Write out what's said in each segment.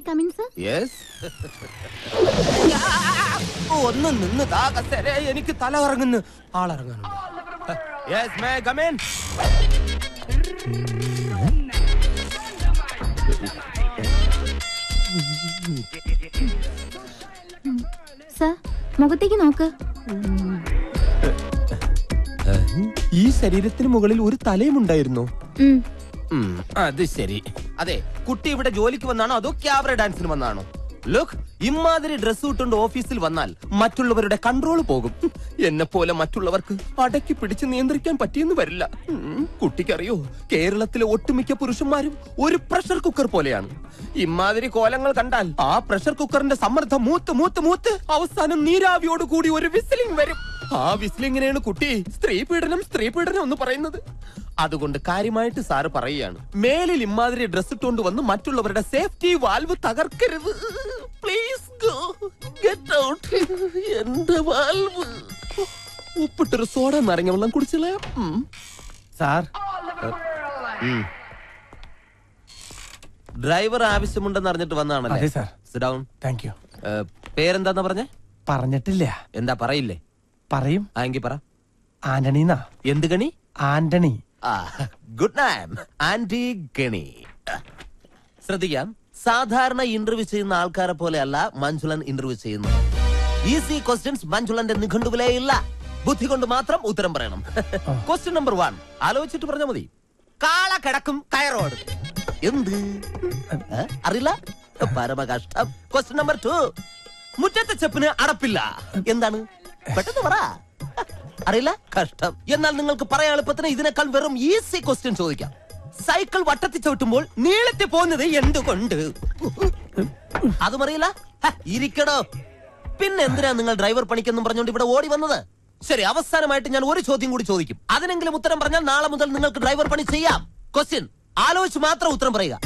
come in, sir? Yes. ഒന്ന് നിന്ന് താകസരെ എനിക്ക് തല കറങ്ങുന്നു. ആളിറങ്ങുന്നുണ്ട്. Yes, may I come in? Sir, മുഖത്തേക്ക് നോക്ക്. ഈ ശരീരത്തിന് മുകളിൽ ഒരു തലയും ഉണ്ടായിരുന്നു. അത് ശരി. അതെ, കുട്ടി ഇവിടെ ജോലിക്ക് വന്നാണോ അതോ ക്യാബറ ഡാൻസിന് വന്നാണോ? ലുക്ക്, ഇമാതിരി ഡ്രസ് ഇട്ടുകൊണ്ട് ഓഫീസിൽ വന്നാൽ മറ്റുള്ളവരുടെ കൺട്രോൾ പോകും. എന്നെ പോലെ മറ്റുള്ളവർക്ക് അടക്കി പിടിച്ച് നിയന്ത്രിക്കാൻ പറ്റിയെന്ന് വരില്ല. കുട്ടിക്കറിയോ, കേരളത്തിലെ ഒട്ടുമിക്ക പുരുഷന്മാരും ഒരു പ്രഷർ കുക്കർ പോലെയാണ്. ഇമാതിരി കോലങ്ങൾ കണ്ടാൽ ആ പ്രഷർ കുക്കറിന്റെ സമ്മർദ്ദം മൂത്ത് മൂത്ത് മൂത്ത് അവസാനം നീരാവിയോട് കൂടി ഒരു വിസിലിംഗ് വരും. ആ വിസിലിങ്ങിനെയാണ് കുട്ടി സ്ത്രീ പീഡനം എന്ന് പറയുന്നത്. അതുകൊണ്ട് കാര്യമായിട്ട് സാറ് പറയുകയാണ്, മേലിൽ ഇമാതിരി ഡ്രസ് ഇട്ടുകൊണ്ട് വന്ന് മറ്റുള്ളവരുടെ സേഫ്റ്റി വാൽവ് തകർക്കരുത്. Please go get out. എന്റെ വാൽവ് ഉപ്പിട്ടൊരു സോഡ നാരങ്ങ വെള്ളം കുടിച്ചില്ലേ സാർ? ഡ്രൈവർ ആവശ്യമുണ്ടെന്ന് അറിഞ്ഞിട്ട് വന്നാണല്ലേ? അതെ sir. Sit down. Thank you. പേരെന്താന്ന് പറഞ്ഞേ? പറഞ്ഞിട്ടില്ല. എന്താ പറയില്ലേ? പറയും. എങ്കിൽ പറ. ആന്റണീന്നാ. എന്ത് ഗണി? ആന്റണി. ഗുഡ് നൈം, ആന്റി ഗണി. ശ്രദ്ധിക്കാം, സാധാരണ ഇന്റർവ്യൂ ചെയ്യുന്ന ആൾക്കാരെ പോലെ അല്ല മഞ്ജുളൻ ഇന്റർവ്യൂ ചെയ്യുന്നത്. ഈസി ക്വസ്റ്റ്യൻസ് മഞ്ജുളന്റെ നിഘണ്ടുവിലേ ഇല്ല. ബുദ്ധി കൊണ്ട് മാത്രം ഉത്തരം പറയണം. ക്വസ്റ്റ്യൻ നമ്പർ 1 ആലോചിച്ചിട്ട് പറഞ്ഞാൽ മതി. കാള കിടക്കും കയറോട്. എന്ത് അറിയില്ല? പരമകഷ്ടം. ക്വസ്റ്റ്യൻ നമ്പർ 2 മുറ്റത്തെ ചെപ്പിന് അടപ്പില്ല. എന്താണ്? പെട്ടെന്ന് പറ. അറിയില്ല? കഷ്ടം. എന്നാൽ നിങ്ങൾക്ക് പറയാൻ എളുപ്പത്തിന് ഇതിനേക്കാൾ വെറും ഈസി ക്വസ്റ്റ്യൻ ചോദിക്കാം. സൈക്കിൾ വട്ടത്തി ചവിട്ടുമ്പോൾ നീളത്തിൽ പോകുന്നത് എന്തുകൊണ്ട്? അതും അറിയില്ല? ഇരിക്കടോ. പിന്നെ എന്തിനാ നിങ്ങൾ ഡ്രൈവർ പണിക്കെന്നും പറഞ്ഞുകൊണ്ട് ഇവിടെ ഓടി വന്നത്? ശരി, അവസാനമായിട്ട് ഞാൻ ഒരു ചോദ്യം കൂടി ചോദിക്കും. അതിനെങ്കിലും ഉത്തരം പറഞ്ഞാൽ നാളെ മുതൽ നിങ്ങൾക്ക് ഡ്രൈവർ പണി ചെയ്യാം. ക്വസ്റ്റ്യൻ ആലോചിച്ച് മാത്രം ഉത്തരം പറയുക.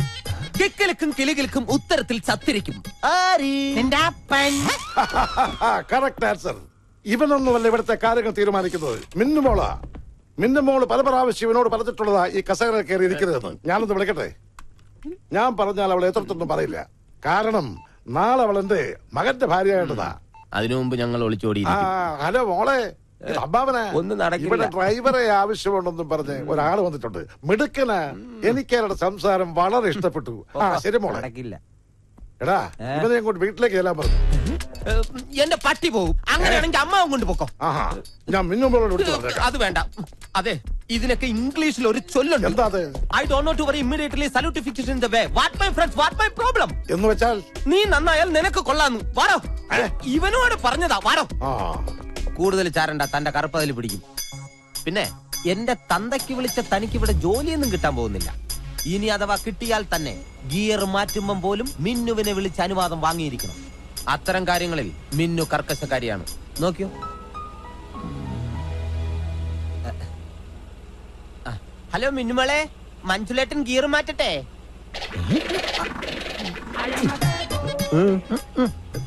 കിക്കിലിക്കും കിളികിൽക്കും ഉത്തരത്തിൽ ചത്തിരിക്കും. Correct answer. ഇവനൊന്നുമല്ല ഇവിടുത്തെ കാര്യങ്ങൾ തീരുമാനിക്കുന്നത്. മിന്നുമോള് പല പ്രാവശ്യം ഇവനോട് പറഞ്ഞിട്ടുള്ളതാ ഈ കസേര കയറി ഇരിക്കരുതെന്ന്. ഞാനൊന്ന് വിളിക്കട്ടെ? ഞാൻ പറഞ്ഞാൽ അവൾ എത്രത്തൊന്നും പറയില്ല. കാരണം നാളെ അവൾ എന്റെ മകന്റെ ഭാര്യയായിട്ടതാ. അതിനു മുമ്പ് ഞങ്ങൾ ഒളിച്ചോടി. ഹലോ മോളെ, അമ്മാവനെ, ഒന്നും നടക്കില്ല. ഇവിടെ ഡ്രൈവറെ ആവശ്യമുണ്ടെന്നും പറഞ്ഞ് ഒരാള് വന്നിട്ടുണ്ട്. മിടുക്കന. എനിക്ക് അവരുടെ സംസാരം വളരെ ഇഷ്ടപ്പെട്ടു. ശരി മോളെ. നടക്കില്ല. എടാ, ഇവനെ അങ്ങോട്ട് വീട്ടിലേക്ക് ചെല്ലാൻ പറഞ്ഞു. എന്റെ പട്ടി പോകും. അങ്ങനെയാണെങ്കിൽ അമ്മാവും കൊണ്ട് പോക്കോ. ഞാൻ മിന്നുമ്പോളോട് വിളിച്ചു പറഞ്ഞേക്കാം. അത് വേണ്ട. അതെ, ഇതിനൊക്കെ ഇംഗ്ലീഷിൽ ഒരു ചൊല്ലുണ്ട്. എന്താ അത്? I don't know to worry immediately salutification in the way. What my friends, what my problem? എന്ന് വെച്ചാൽ നീ നന്നായാൽ നിനക്ക് കൊള്ളാന്ന്. വാടോ. ഇവനോട് പറഞ്ഞതാ. വാടോ. കൂടുതൽ ചാരണ്ട, തന്റെ കറുപ്പതിൽ പിടിക്കും. പിന്നെ എന്റെ തന്തയ്ക്ക് വിളിച്ച തനിക്ക് ഇവിടെ ജോലിയൊന്നും കിട്ടാൻ പോകുന്നില്ല. ഇനി അഥവാ കിട്ടിയാൽ തന്നെ ഗിയർ മാറ്റുമ്പം പോലും മിന്നുവിനെ വിളിച്ച് അനുവാദം വാങ്ങിയിരിക്കണം. അത്തരം കാര്യങ്ങളിൽ മിന്നു കർക്കശക്കാരിയാണ്. നോക്കിയോ? ഹലോ മിന്നുമോളെ, മഞ്ജുലേട്ടൻ ഗിയർ മാറ്റട്ടെ?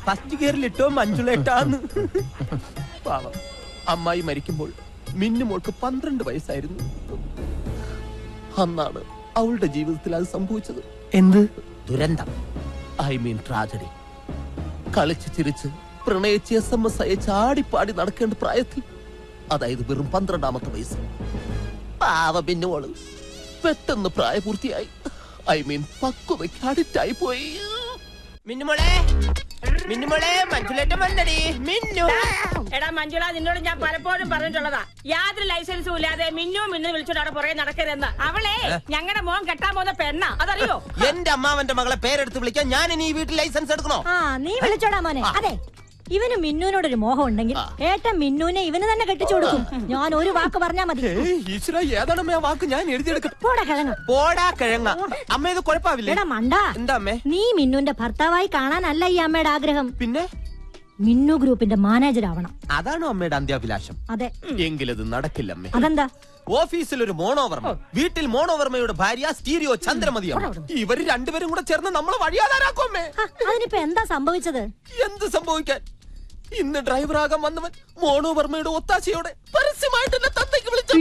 ഫസ്റ്റ് ഗിയറിലിട്ടോ മഞ്ജുലേട്ടാന്ന്. പാവം, അമ്മായി മരിക്കുമ്പോൾ മിന്നുമോൾക്ക് 12 വയസ്സായിരുന്നു. അന്നാണ് അവളുടെ ജീവിതത്തിൽ അത് സംഭവിച്ചത്. എന്ത് ദുരന്തം? I mean tragedy. കളിച്ച് ചിരിച്ച് പ്രണയിച്ച് SMS അയച്ച് ആടിപ്പാടി നടക്കേണ്ട പ്രായത്തിൽ, അതായത് വെറും 12ാമത്തെ വയസ്സ്, പാവ മിന്നുമോള് പെട്ടെന്ന് പ്രായപൂർത്തിയായി. ഐ മീൻ പക്വതയ്ക്ക് അഡിക്റ്റായി പോയി. മിന്നുമോളെ, മിന്നുമോളെ, മഞ്ജുലേട്ടൻ വന്നടി. മിന്നു. എടാ മഞ്ജുള, നിന്നോട് ഞാൻ പലപ്പോഴും പറഞ്ഞിട്ടുള്ളതാ, യാതൊരു ലൈസൻസും ഇല്ലാതെ മിന്നു വിളിച്ചോണ്ട് അവിടെ പുറകെ നടക്കരുതെന്ന്. അവളെ ഞങ്ങളുടെ മോൻ കെട്ടാൻ പോകുന്ന പെണ്ണ, അതറിയോ? എന്റെ അമ്മാവന്റെ മകളെ പേരെടുത്ത് വിളിക്കാൻ ഞാൻ ഇനി ഈ വീട്ടിൽ ലൈസൻസ് എടുക്കണോ? നീ വിളിച്ചോടാ മോനെ. അതെ, ഇവന് മിന്നുവിനോടൊരു മോഹം ഉണ്ടെങ്കിൽ ഏട്ടൻ മിന്നുവിനെ ഇവന് തന്നെ കെട്ടിച്ചു കൊടുക്കും. ഞാൻ ഒരു വാക്ക് പറഞ്ഞാ മതി. ഈശ്വര, ഏതാണ് വാക്ക്? ഞാൻ എഴുതിയെടുക്കാം. പോടാ കിഴങ്ങ. പോടാ കിഴങ്ങ. അമ്മ ഇത് കുഴപ്പമില്ല. എടാ മണ്ടാ, എന്താ അമ്മേ? നീ മിന്നുവിന്റെ ഭർത്താവായി കാണാനല്ല ഈ അമ്മയുടെ ആഗ്രഹം. പിന്നെ മിന്നു ഗ്രൂപ്പിന്റെ മാനേജർ ആവണം. അതാണോ അമ്മയുടെ അന്ത്യാഭിലാഷം? അതെ. എങ്കിലത് നടക്കില്ല അമ്മേ. അതെന്താ? ഓഫീസിൽ ഒരു മോണോവർമ്മ, വീട്ടിൽ മോണോവർമ്മയുടെ ഭാര്യ സ്റ്റീരിയോ ചന്ദ്രമതിയാണ്. ഇവര് രണ്ടുപേരും കൂടെ ചേർന്ന് നമ്മളെ വഴിയാതാരാക്കും അമ്മേ. അതിനിപ്പോ എന്താ സംഭവിച്ചത്? എന്ത് സംഭവിക്കാൻ? ഇന്ന് ഡ്രൈവറാകാൻ വന്നവൻ മോണോവർമ്മയുടെ ഒത്താശയോടെ പരസ്യമായിട്ട് എന്നെ തന്തയ്ക്ക് വിളിച്ചു.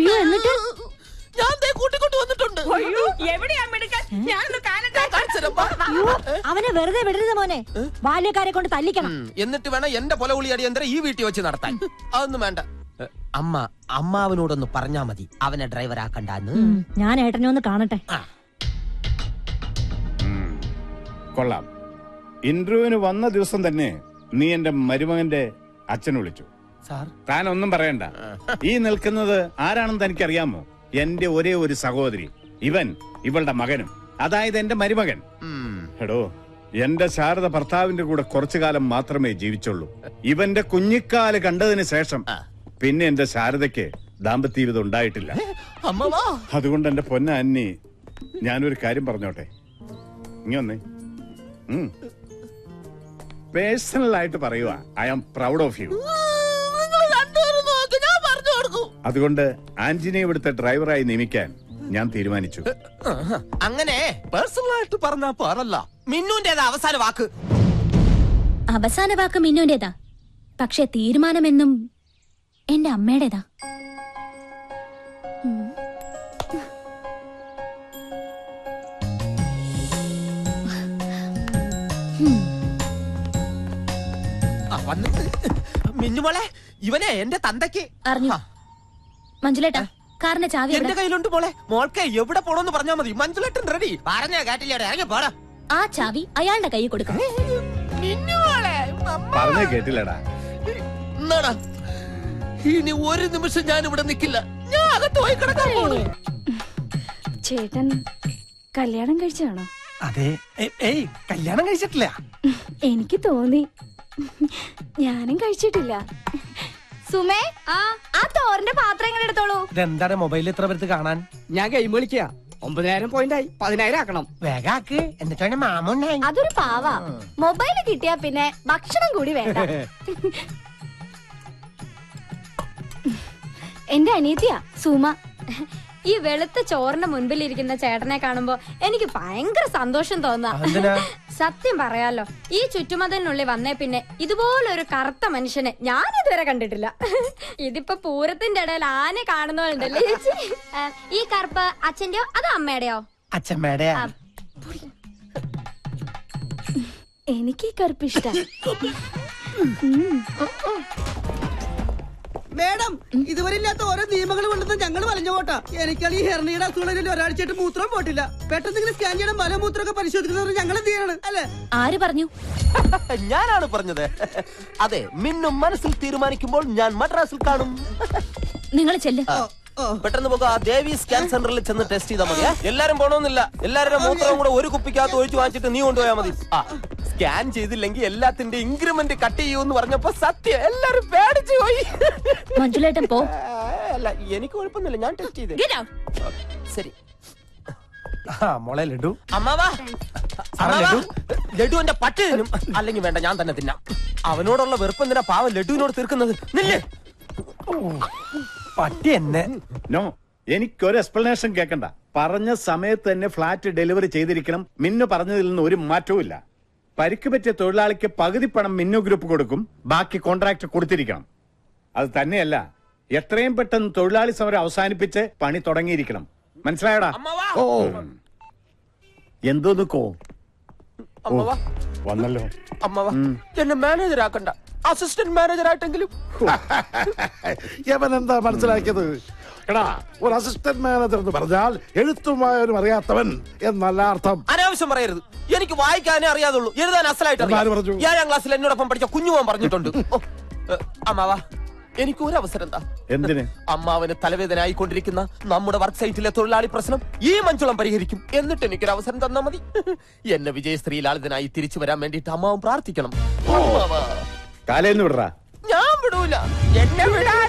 ഞാൻ ദേ കൂട്ടിക്കൊണ്ട് വന്നിട്ടുണ്ട്. അയ്യോ, എവിടെയാ മിടുക്കൻ? ഞാനൊന്ന് കാണട്ടെ. അയ്യോ, അവനെ വെറുതെ വിടരുത് മോനെ. ബാല്യക്കാരെ കൊണ്ട് തല്ലിക്കണം. എന്നിട്ട് വേണം എന്റെ പൊലവുളി അടിയന്തരം ഈ വീട്ടിൽ വെച്ച് നടത്താൻ. അതൊന്നും വേണ്ട. അമ്മാവനോടൊന്ന് പറഞ്ഞാ മതി അവനെ ഡ്രൈവർ ആക്കണ്ടെന്ന്. ഞാൻ ഏട്ടനെ ഒന്ന് കാണട്ടെ. കൊള്ളാം. ഇന്റർവ്യൂവിന് വന്ന ദിവസം തന്നെ നീ എന്റെ മരുമകന്റെ അച്ഛനെ വിളിച്ചു. സാർ താൻ ഒന്നും പറയണ്ട. ഈ നിൽക്കുന്നത് ആരാണെന്ന് തനിക്കറിയാമോ? എന്റെ ഒരേ ഒരു സഹോദരി, ഇവളുടെ മകനും, അതായത് എന്റെ മരുമകൻ. എടോ, എന്റെ ശാരദ ഭർത്താവിന്റെ കൂടെ കുറച്ചു കാലം മാത്രമേ ജീവിച്ചുള്ളൂ. ഇവന്റെ കുഞ്ഞിക്കാല് കണ്ടതിന് ശേഷം പിന്നെ എന്റെ ശാരദയ്ക്ക് ദാമ്പത്യ ജീവിതം ഉണ്ടായിട്ടില്ല. അതുകൊണ്ട് എന്റെ പൊന്ന അന്നി, ഞാനൊരു കാര്യം പറഞ്ഞോട്ടെ. ഇങ്ങൊന്നേ, പേഴ്സണൽ ആയിട്ട് പറയുക, I am proud of you. അതുകൊണ്ട് ആന്റണിയെ ഇവിടുത്തെ ഡ്രൈവറായി നിയമിക്കാൻ ഞാൻ തീരുമാനിച്ചു. അങ്ങനെ പേഴ്സണൽ ആയിട്ട് പറഞ്ഞാ പാറല്ല. മിന്നുന്റേതാ അവസാന വാക്ക്. അവസാന വാക്ക് മിന്നുന്റേതാ, പക്ഷെ തീരുമാനമെന്നും എന്റെ അമ്മയുടേതാ. മിന്നുമോളെ, ഇവനെ എന്റെ തന്തയ്ക്ക് അറിഞ്ഞു. മഞ്ജുലേട്ടാ, കാറിന്റെ ചാവി എന്റെ കയ്യിലുണ്ട് മോളെ. മോൾക്ക് എവിടെ പോണോന്ന് പറഞ്ഞാ മതി. മഞ്ജുലേട്ടൻ റെഡി. പറഞ്ഞ കേട്ടില്ലേ? ഇറങ്ങി പോടാ. ആ ചാവി അയാളുടെ കയ്യിൽ കൊടുക്കണം. പറഞ്ഞേ കേട്ടില്ലടാ. എന്നാടാ, ഇനി ഒരു നിമിഷം ഞാൻ ഇവിടെ നിൽക്കില്ല. ഞാൻ അകത്ത് പോയി കിടക്കാൻ പോണു. ചേട്ടൻ കല്യാണം കഴിച്ചാണോ? അതെ. ഏയ്, കല്യാണം കഴിച്ചിട്ടില്ല. എനിക്ക് തോന്നി. ഞാനും കഴിച്ചിട്ടില്ല. സുമേ, ആ തോറിന്റെ പാത്രം എങ്ങനെ എടുത്തോളൂ. ഇതെന്താണ് മൊബൈലിൽ ഇത്ര പേർക്ക് കാണാൻ? ഞാൻ ഗെയിം കളിക്കുക. 9,000 പോയിന്റായി. 10,000 ആക്കണം. വേഗാക്ക്, എന്നിട്ടാണ് മാമുണ്ടായി. അതൊരു പാവാ. മൊബൈല് കിട്ടിയാ പിന്നെ ഭക്ഷണം കൂടി വേണ്ട. എന്റെ അനിയത്തിയാ സുമ. ഈ വെളുത്ത ചോറിന്റെ മുൻപിൽ ഇരിക്കുന്ന ചേട്ടനെ കാണുമ്പോ എനിക്ക് ഭയങ്കര സന്തോഷം തോന്നാ. സത്യം പറയാലോ, ഈ ചുറ്റുമതിലിനുള്ളിൽ വന്നേ പിന്നെ ഇതുപോലൊരു കറുത്ത മനുഷ്യനെ ഞാൻ ഇതുവരെ കണ്ടിട്ടില്ല. ഇതിപ്പോ പൂരത്തിന്റെ ഇടയിൽ ആനെ കാണുന്നോണ്ടല്ലേ. ഈ കറുപ്പ് അച്ഛന്റെയോ അതോ അമ്മയുടെയോ? അച്ഛമ്മയുടെയാ. എനിക്ക് ഈ കറുപ്പ് ഇഷ്ടം. മേഡം, ഇതുവരെ ഇല്ലാത്ത ഓരോ നിയമങ്ങൾ കൊണ്ടു ഞങ്ങൾ വലഞ്ഞു പോട്ടാ. എനിക്കാണ് ഈ ഹെർണിയുടെ അസുഖങ്ങളിൽ ഒരാഴ്ചയായിട്ട് മൂത്രം പോട്ടില്ല. പെട്ടെന്ന് സ്കാൻ ചെയ്യണം, മലമൂത്രമൊക്കെ പരിശോധിക്കുന്നത് ഞങ്ങൾ എന്ത് ചെയ്യണം അല്ലേ? ആര് പറഞ്ഞു? ഞാനാണ് പറഞ്ഞത്. അതെ, മിന്നും മനസ്സിൽ തീരുമാനിക്കുമ്പോൾ ഞാൻ മദ്രാസിൽ കാണും. നിങ്ങൾ ചെല്ല്. പെട്ടെന്ന് പോകാം. ദേവി സ്കാൻ സെന്ററിൽ ചെന്ന് ടെസ്റ്റ് ചെയ്താൽ മതി. എല്ലാരും പോണമെന്നില്ല. എല്ലാവരുടെ മൂത്രവും കൂടെ ഒരു കുപ്പിക്കകത്ത് ഒഴിച്ചു വാങ്ങിച്ചിട്ട് നീ കൊണ്ടുപോയാൽ മതി. സ്കാൻ ചെയ്തില്ലെങ്കിൽ എല്ലാത്തിന്റെ ഇൻക്രിമെന്റ് കട്ട് ചെയ്യൂന്ന് പറഞ്ഞപ്പോ സത്യം എല്ലാരും പേടിച്ചു പോയി. മഞ്ജുലേട്ടൻ പോ. അല്ല, എനിക്ക് കുഴപ്പമൊന്നുമില്ല. ഞാൻ ടെസ്റ്റ് ചെയ്തേ. ശരി. മോളെ ലഡു. അമ്മാവാ, ലഡു എന്റെ പട്ടി തിന്നും. അല്ലെങ്കിൽ വേണ്ട, ഞാൻ തന്നെ തിന്നാം. അവനോടുള്ള വെറുപ്പ് എന്തിനാ പാവം ലഡുവിനോട് തീർക്കുന്നത്? നില്ലേ പട്ടി എന്നെ. നോ, എനിക്കൊരു എക്സ്പ്ലനേഷൻ കേൾക്കണ്ട. പറഞ്ഞ സമയത്ത് തന്നെ ഫ്ലാറ്റ് ഡെലിവറി ചെയ്തിരിക്കണം. മിന്നു പറഞ്ഞതിൽ നിന്ന് ഒരു മാറ്റവും ഇല്ല. പരിക്ക് പറ്റിയ തൊഴിലാളിക്ക് പകുതി പണം മിന്നു ഗ്രൂപ്പ് കൊടുക്കും, ബാക്കി കോൺട്രാക്ട് കൊടുത്തിരിക്കണം. അത് തന്നെയല്ല, എത്രയും പെട്ടെന്ന് തൊഴിലാളി സമരം അവസാനിപ്പിച്ച് പണി തുടങ്ങിയിരിക്കണം. മനസ്സിലായടാ? ഓ, എന്തോ നിക്കോ അമ്മാവാ വന്നല്ലോ. അമ്മാവാ, എന്നെ മാനേജർ ആക്കണ്ട, അസിസ്റ്റന്റ് മാനേജർ ആയിട്ടെങ്കിലും. യവൻ എന്താ മനസ്സിലാക്കിയത്? എടാ, ഒരു അസിസ്റ്റന്റ് മാനേജർ എന്ന് പറഞ്ഞാൽ എഴുത്തും വായനയും അറിയാത്തവൻ എന്നല്ല അർത്ഥം. അനാവശ്യം പറയരുത്. എനിക്ക് വായിക്കാനേ അറിയാതുള്ളൂ, എഴുതാൻ അസലായിട്ട് അറിയാം. 7ാം ക്ലാസ്സിൽ എന്നോടൊപ്പം പഠിച്ച കുഞ്ഞുമോൻ പറഞ്ഞിട്ടുണ്ട്. അമ്മാവാ, എനിക്ക് ഒരു അവസരം എന്താ? എന്തിന്? അമ്മാവന് തലവേദന ആയിക്കൊണ്ടിരിക്കുന്ന നമ്മുടെ വർക്ക് സൈറ്റിലെ തൊഴിലാളി പ്രശ്നം ഈ മഞ്ജുളം പരിഹരിക്കും. എന്നിട്ട് എനിക്കൊരു അവസരം തന്നാ മതി. എന്നെ വിജയശ്രീ ലാളിതനായി തിരിച്ചു വരാൻ വേണ്ടിട്ട് അമ്മാവൻ പ്രാർത്ഥിക്കണം. കാലേന്ന് വിടറാ. ഞാൻ വിടൂല. എന്നെ വിടാൻ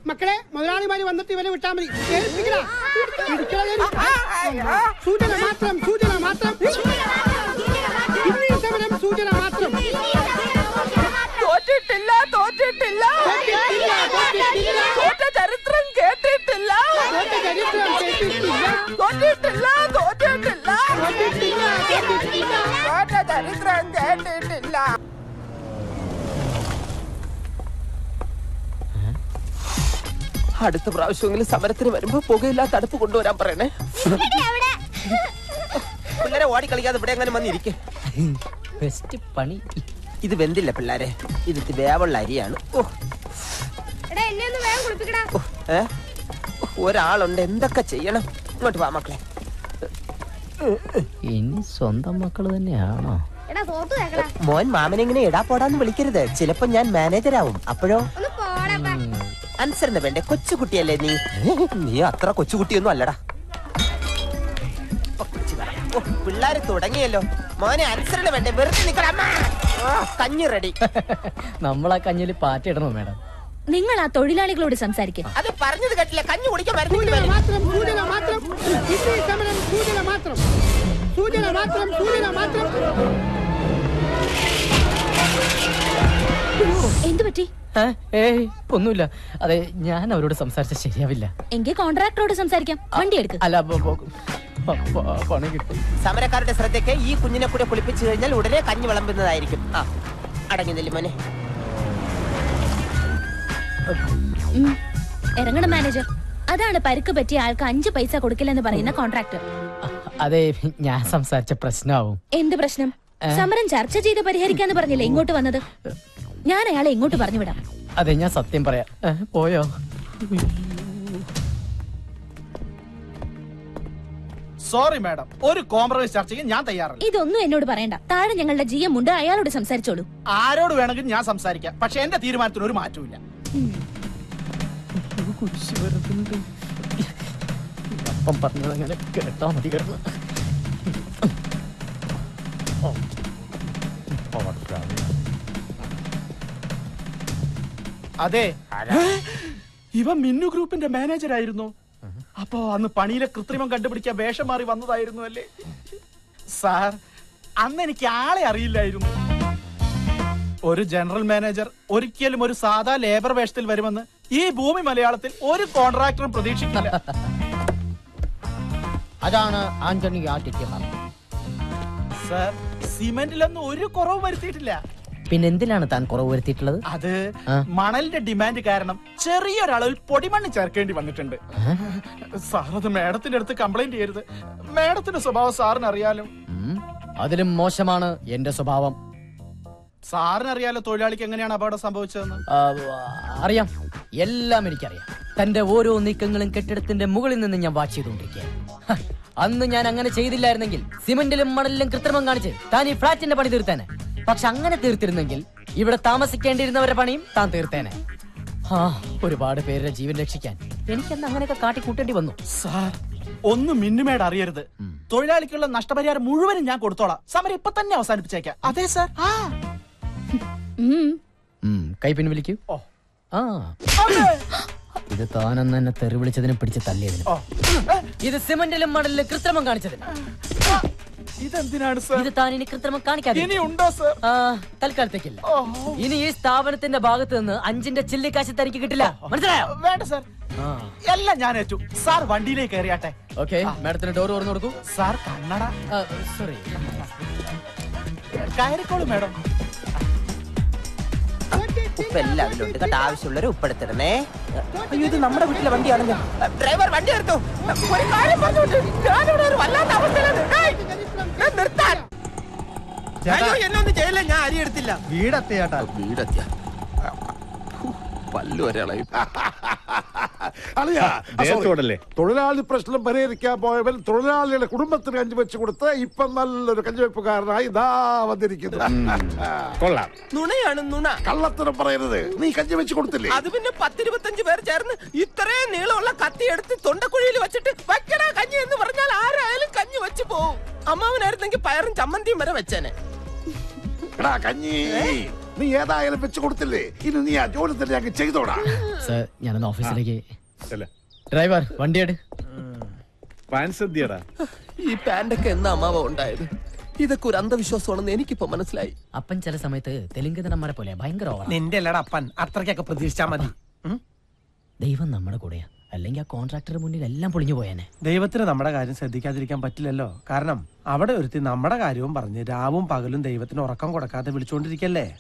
മക്കളെ, മുതലാളിമാര് വന്നിട്ട് ഇവനെ വിട്ടാ മതി. സൂചന മാത്രം, സൂചന മാത്രം, സൂചന മാത്രം. തോറ്റിട്ടില്ല, തോറ്റിട്ടില്ല, തോറ്റ ചരിത്രം കേട്ടിട്ടില്ല, തോറ്റിട്ടില്ല. എന്റെ ചരിത്രം കേട്ടിട്ടില്ല. അടുത്ത പ്രാവശ്യമെങ്കിലും സമരത്തിന് വരുമ്പോ പുകയില്ലാത്ത അടുപ്പ് കൊണ്ടുവരാൻ പറയണേ. പിള്ളേരെ ഓടി കളിക്കാതെ ഇവിടെ എങ്ങനെ വന്നിരിക്കേ. ബെസ്റ്റ് പണി. ഇത് വെന്തില്ല പിള്ളേരെ, ഇത് വേവുള്ള അരിയാണ്. ഒരാളുണ്ട്, എന്തൊക്കെ ചെയ്യണം. ഇങ്ങോട്ട് വാ മക്കളെ. ഇനി സ്വന്തം മക്കള് തന്നെയാണോ? മോൻ മാമനെങ്ങനെ ഇടാ പോടാന്ന് വിളിക്കരുത്. ചിലപ്പോ ഞാൻ മാനേജരാവും. അപ്പോഴോ അനുസരണ വേണ്ടേ? കൊച്ചുകുട്ടിയല്ലേ നീ? നീ അത്ര കൊച്ചുകുട്ടിയൊന്നും അല്ലടാ. പിള്ളേര് തുടങ്ങിയല്ലോ. മോനെ അനുസരണ വേണ്ടേ? വെറുതെ നിക്കണം. കഞ്ഞി റെഡി. നമ്മളാ കഞ്ഞില് പാറ്റിടണോ മാഡം? നിങ്ങൾ ആ തൊഴിലാളികളോട് സംസാരിക്കും. അത് പറഞ്ഞത് കേട്ടില്ല. കഞ്ഞി കുടിക്കാൻ എന്തു പറ്റി? ഏയ് ഒന്നുമില്ല. അതെ, ഞാൻ അവരോട് സംസാരിച്ച ശരിയാവില്ല. എങ്കിൽ കോൺട്രാക്ടറോട് സംസാരിക്കാം. വണ്ടി എടുക്കും. അല്ല, പണി കിട്ടും. സമരക്കാരുടെ ശ്രദ്ധയ്ക്ക് ഈ കുഞ്ഞിനെ കൂടെ കുളിപ്പിച്ചു കഴിഞ്ഞാൽ ഉടനെ കഞ്ഞി വിളമ്പുന്നതായിരിക്കും. അടങ്ങി നില്ല മോനെ. ഇറങ്ങണം മാനേജർ. അതാണ് പരുക്ക് പറ്റിയ ആൾക്ക് 5 പൈസ കൊടുക്കില്ലെന്ന് പറയുന്ന കോൺട്രാക്ടർ. അതെ, ഞാൻ സംസാരിച്ച പ്രശ്നമാവും. എന്ത് പ്രശ്നം? സമരം ചർച്ച ചെയ്ത് പരിഹരിക്കാന്ന് പറഞ്ഞില്ലേ ഇങ്ങോട്ട് വന്നത്? ഞാൻ അയാളെ ഇങ്ങോട്ട് പറഞ്ഞു വിടാം. അതെ, ഞാൻ സത്യം പറയാം. പോയോ? സോറി മാഡം, ഒരു കോംപ്രമൈസ് ചർച്ചയ്ക്ക് ഞാൻ തയ്യാറല്ല. ഇതൊന്നും എന്നോട് പറയണ്ട. താഴെ ഞങ്ങളുടെ GM ഉണ്ട്, അയാളോട് സംസാരിച്ചോളൂ. ആരോട് വേണമെങ്കിലും ഞാൻ സംസാരിക്കാം. പക്ഷെ എന്റെ തീരുമാനത്തിന് ഒരു മാറ്റമില്ല. അപ്പം പറഞ്ഞത് അങ്ങനെ കേട്ടാ മതി. കിടന്നു അതെ, ഇവ മിന്നു ഗ്രൂപ്പിന്റെ മാനേജർ ആയിരുന്നു. അപ്പോ അന്ന് പണിയിലെ കൃത്രിമം കണ്ടുപിടിക്കാൻ വേഷം മാറി വന്നതായിരുന്നു അല്ലേ സാർ? അന്ന് എനിക്ക് ആളെ അറിയില്ലായിരുന്നു. ഒരു ജനറൽ മാനേജർ ഒരിക്കലും ഒരു സാധാ ലേബർ വേഷത്തിൽ വരുമെന്ന് ഈ ഭൂമി മലയാളത്തിൽ ഒരു കോൺട്രാക്ടറും പ്രതീക്ഷിക്കില്ല. അതാണ് ആന്റണി സാർ, സിമെന്റിലൊന്നും ഒരു കുറവ് വരുത്തിയിട്ടില്ല. പിന്നെന്തിനാണ് താൻ കുറവ് വരുത്തിയിട്ടുള്ളത്? അത് മണലിന്റെ ഡിമാൻഡ് കാരണം ചെറിയൊരളവിൽ പൊടിമണ്ണ് ചേർക്കേണ്ടി വന്നിട്ടുണ്ട്. സാർ, അത് മേഡത്തിന്റെ അടുത്ത് കംപ്ലൈന്റ് ചെയ്യരുത്. മേഡത്തിന്റെ സ്വഭാവം സാറിന് അറിയാലോ. അതിലും മോശമാണ് എന്റെ സ്വഭാവം. സാറിനറിയാലോ തൊഴിലാളിക്ക് എങ്ങനെയാണ് അപകടം സംഭവിച്ചതെന്ന്. അറിയാം, എല്ലാം എനിക്കറിയാം. തന്റെ ഓരോ നീക്കങ്ങളും കെട്ടിടത്തിന്റെ മുകളിൽ നിന്ന് ഞാൻ വാച്ച് ചെയ്തുകൊണ്ടിരിക്കുക. അന്ന് ഞാൻ അങ്ങനെ ചെയ്തില്ലായിരുന്നെങ്കിൽ സിമന്റിലും മണലിലും കൃത്രിമം കാണിച്ച് താൻ ഈ ഫ്ലാറ്റിന്റെ പണി തീർത്തേനെ. പക്ഷെ അങ്ങനെ തീർത്തിരുന്നെങ്കിൽ ഇവിടെ താമസിക്കേണ്ടിയിരുന്നവരുടെ പണിയും താൻ തീർത്തേനെ. ഒരുപാട് പേരുടെ ജീവൻ രക്ഷിക്കാൻ എനിക്കെന്ന് അങ്ങനെയൊക്കെ കാട്ടിക്കൂട്ടേണ്ടി വന്നു. സാർ, ഒന്നും മിന്നുമേട് അറിയരുത്. തൊഴിലാളിക്കുള്ള നഷ്ടപരിഹാരം മുഴുവനും ഞാൻ കൊടുത്തോളാം. സമരം ഇപ്പൊ തന്നെ അവസാനിപ്പിച്ചേക്കാം. അതെ സാർ. കൈ പിൻവലിക്കൂ. ഇത് താനെന്ന് എന്നെ തെറി വിളിച്ചതിനും പിടിച്ച് തല്ലിയതിനും, ഇത് സിമന്റിലും മണലിലും കൃത്രിമം കാണിച്ചതിനും. ഇതെന്തിനാണ് സാർ? ഇത് താൻ ഇനി കൃത്രിമം കാണിക്കാതെ ഇനി ഉണ്ടോ സാർ? തൽക്കാലത്തേക്കില്ല. ഇനി ഈ സ്ഥാപനത്തിന്റെ ഭാഗത്ത് നിന്ന് 5ന്റെ ചില്ലിക്കാശ് തനിക്ക് കിട്ടില്ല. മനസ്സിലായോ? വേണ്ട സാർ, എല്ലാം ഞാൻ ഏറ്റു. സാർ വണ്ടിയിലേക്ക് കയറിയാട്ടെ. ഓക്കെ, മാഡത്തിന് ഡോർ തുറന്നു കൊടുക്കൂ. സാർ, കണ്ണട. സോറി, കയറിക്കോളൂ മാഡം. ഉപ്പ് എല്ലാം അതിലുണ്ട് കേട്ടോ. ആവശ്യമുള്ളവരെ ഉപ്പെടുത്തിടണേ. അയ്യോ, ഇത് നമ്മുടെ വീട്ടിലെ വണ്ടിയാണല്ലോ. ഡ്രൈവർ, വണ്ടി എടുത്തു. ഒരു കാര്യം പറഞ്ഞോട്ട് ഞാനിവിടെ ഒരു വല്ലാത്ത അവസ്ഥയിലാണ്. നിർത്താൻ. അയ്യോ, എന്നൊന്നും ചെയ്യില്ല. ഞാൻ അരി എടുത്തില്ല. വീടെത്തിയാട്ടാ. വീടെത്തിയ പല്ലു ഒരാളായി. തൊഴിലാളി പ്രശ്നം പരിഹരിക്കാൻ പോയവൻ തൊഴിലാളിയുടെ കുടുംബത്തിന് കഞ്ഞി വെച്ച് കൊടുത്ത് ഇപ്പൊ നല്ലൊരു കഞ്ഞിവെപ്പുകാരനായി ഇതാ വന്നിരിക്കുന്നു. കൊള്ളാം. നുണയാണ് നുണ. കള്ളത്തരം പറയരുത്. നീ കഞ്ഞി വെച്ച് കൊടുത്തില്ലേ? അത് പിന്നെ 10-25 പേർ ചേർന്ന് ഇത്രയും നീളമുള്ള കത്തി എടുത്ത് തൊണ്ടക്കുഴിയിൽ വെച്ചിട്ട് വയ്ക്കടാ കഞ്ഞി എന്ന് പറഞ്ഞാൽ ആരായാലും കഞ്ഞി വെച്ച് പോവും. അമ്മാവനായിരുന്നെങ്കിൽ പയറും ചമ്മന്തിയും വരെ വെച്ചേനെ. കഞ്ഞി നീ ഏതായാലും വെച്ച് കൊടുത്തില്ലേ? ഇനി നീ ആ ജോലി തന്നെ അങ്ങ് ചെയ്തോടാ. സർ, ഞാനൊന്ന് ഓഫീസിലേക്ക്. ഡ്രൈവർ, വണ്ടിയെട്. ഈ പാന്റൊക്കെ എന്നാ അമ്മാവ ഉണ്ടായത്? ഇതൊക്കെ ഒരു അന്ധവിശ്വാസമാണെന്ന് എനിക്കിപ്പോ മനസ്സിലായി. അപ്പൻ ചില സമയത്ത് തെലുങ്ക് നടന്മാരെ പോലെ ഭയങ്കര ഓവറാ. നിന്റെ അല്ലടാ അപ്പൻ, അത്രയ്ക്കൊക്കെ പ്രതീക്ഷിച്ചാ മതി. ദൈവം നമ്മുടെ കൂടെയാ. അല്ലെങ്കിൽ ആ കോൺട്രാക്ടർ മുന്നിൽ എല്ലാം പൊളിഞ്ഞു പോയേനെ. ദൈവത്തിന് നമ്മുടെ കാര്യം ശ്രദ്ധിക്കാതിരിക്കാൻ പറ്റില്ലല്ലോ. കാരണം അവിടെ ഒരുത്തി നമ്മുടെ കാര്യവും പറഞ്ഞ് രാവും പകലും ദൈവത്തിന് ഉറക്കം കൊടുക്കാതെ വിളിച്ചുകൊണ്ടിരിക്കല്ലേ.